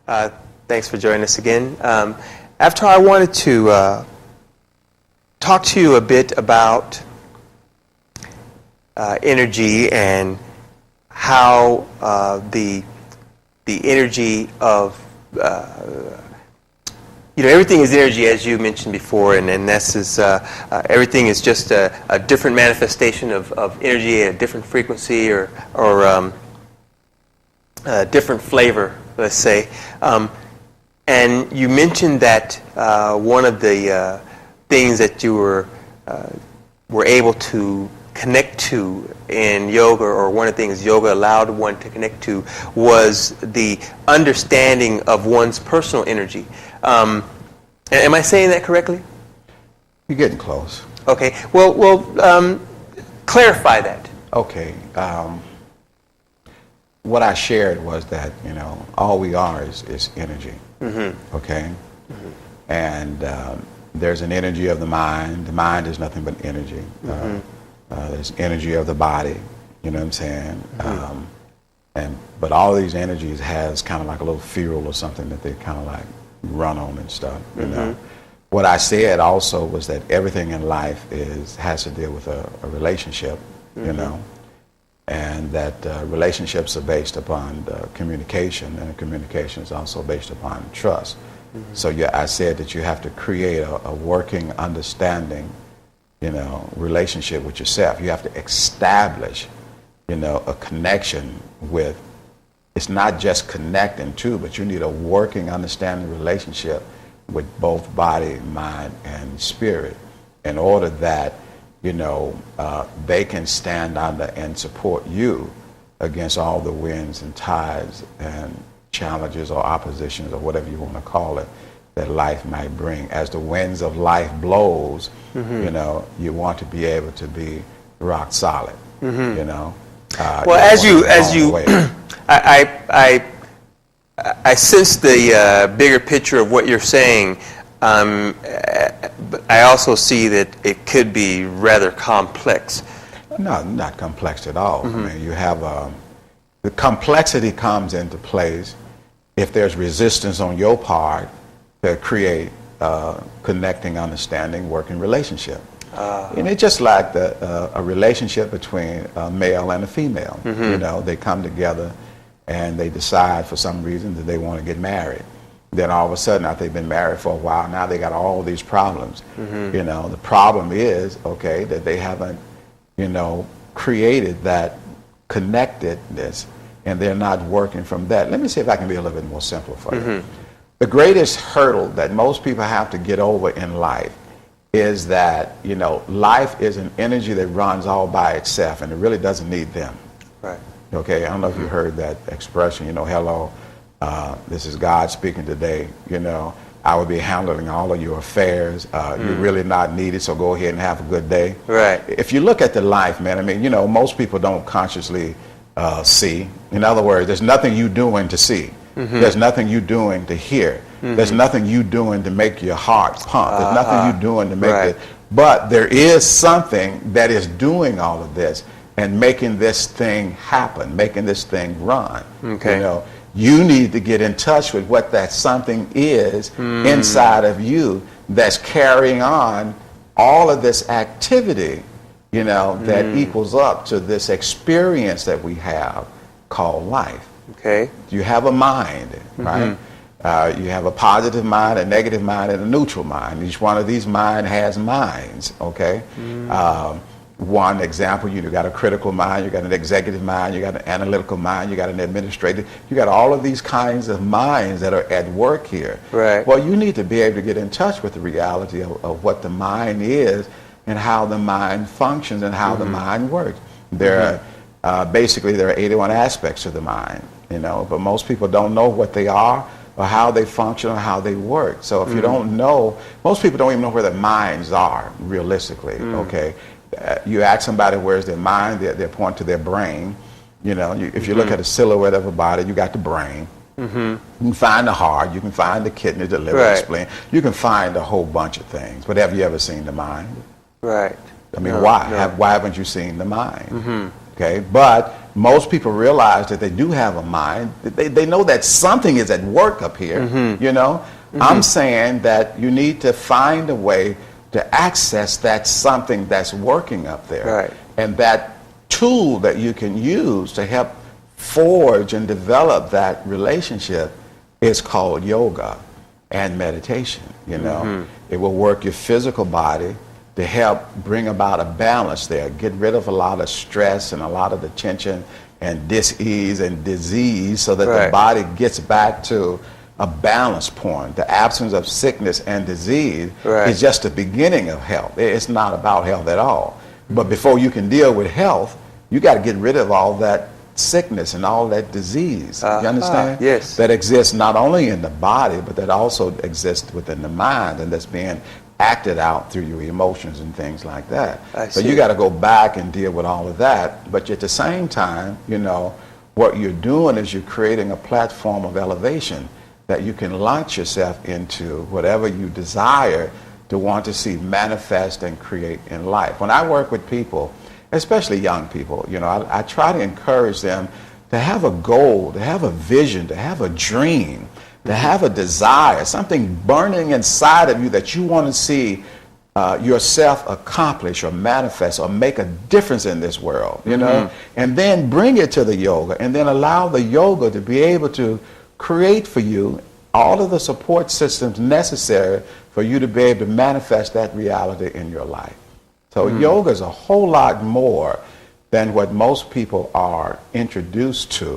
Uh, Thanks for joining us again. After I wanted to talk to you a bit about energy and how the energy of everything is energy, as you mentioned before, and this is everything is just a different manifestation of energy at a different frequency or a different flavor, let's say. And you mentioned that one of the things that you were able to connect to in yoga, or one of the things yoga allowed one to connect to, was the understanding of one's personal energy. Am I saying that correctly? You're getting close. Okay. Well, clarify that. Okay. What I shared was that, all we are is energy. Mm-hmm. Okay? Mm-hmm. And there's an energy of the mind. The mind is nothing but energy. Mm-hmm. There's energy of the body, you know what I'm saying? Mm-hmm. But all of these energies has kind of like a little fuel or something that they kind of like run on and stuff, you know? What I said also was that everything in life has to deal with a relationship, you know? And that relationships are based upon communication, and communication is also based upon trust. Mm-hmm. So I said that you have to create a working understanding, relationship with yourself. You have to establish, a connection with, it's not just connecting to, but you need a working understanding relationship with both body, mind, and spirit in order that they can stand under and support you against all the winds and tides and challenges or oppositions or whatever you want to call it that life might bring. As the winds of life blows, you want to be able to be rock solid, Well, as you I sense the bigger picture of what you're saying. But I also see that it could be rather complex. No, not complex at all. I mean, you have the complexity comes into place if there's resistance on your part to create connecting, understanding, working relationship. And it's just like a relationship between a male and a female. They come together and they decide for some reason that they want to get married. Then all of a sudden, after they've been married for a while, now they got all these problems. The problem is, that they haven't, created that connectedness, and they're not working from that. Let me see if I can be a little bit more simple for you. The greatest hurdle that most people have to get over in life is that, life is an energy that runs all by itself, and it really doesn't need them. Right. Okay, I don't know if you heard that expression, hello. This is God speaking today. I will be handling all of your affairs. You're really not needed, so go ahead and have a good day. Right. If you look at the life, man, I mean, most people don't consciously see. In other words, there's nothing you doing to see. There's nothing you doing to hear. There's nothing you doing to make your heart pump. There's nothing you doing to make it. But there is something that is doing all of this and making this thing happen, making this thing run. Okay. You need to get in touch with what that something is inside of you that's carrying on all of this activity, that equals up to this experience that we have called life. Okay. You have a mind, right? You have a positive mind, a negative mind, and a neutral mind. Each one of these mind has minds, okay? One example, you got a critical mind, you got an executive mind, you got an analytical mind, you got an administrative, you got all of these kinds of minds that are at work here. Right. Well, you need to be able to get in touch with the reality of what the mind is and how the mind functions and how the mind works. There are, basically, there are 81 aspects to the mind, but most people don't know what they are or how they function or how they work. So if you don't know, most people don't even know where their minds are, realistically, okay? You ask somebody where's their mind, they're pointing to their brain. If you look at a silhouette of a body, you got the brain. You can find the heart, you can find the kidney, the liver, the spleen. You can find a whole bunch of things. But have you ever seen the mind? Right. I mean, why? No. Why haven't you seen the mind? Okay, but most people realize that they do have a mind. They know that something is at work up here, you know. I'm saying that you need to find a way to access that something that's working up there. Right. And that tool that you can use to help forge and develop that relationship is called yoga and meditation, you know. It will work your physical body to help bring about a balance there, get rid of a lot of stress and a lot of the tension and dis-ease and disease so that the body gets back to a balance point. The absence of sickness and disease is just the beginning of health. It's not about health at all. But before you can deal with health, you got to get rid of all that sickness and all that disease. You understand? Yes. That exists not only in the body, but that also exists within the mind, and that's being acted out through your emotions and things like that. So you got to go back and deal with all of that. But at the same time, you know, what you're doing is you're creating a platform of elevation that you can launch yourself into whatever you desire to want to see manifest and create in life. When I work with people, especially young people, you know, I try to encourage them to have a goal, to have a vision, to have a dream, to have a desire, something burning inside of you that you want to see yourself accomplish or manifest or make a difference in this world, you know, and then bring it to the yoga and then allow the yoga to be able to create for you all of the support systems necessary for you to be able to manifest that reality in your life. So yoga is a whole lot more than what most people are introduced to.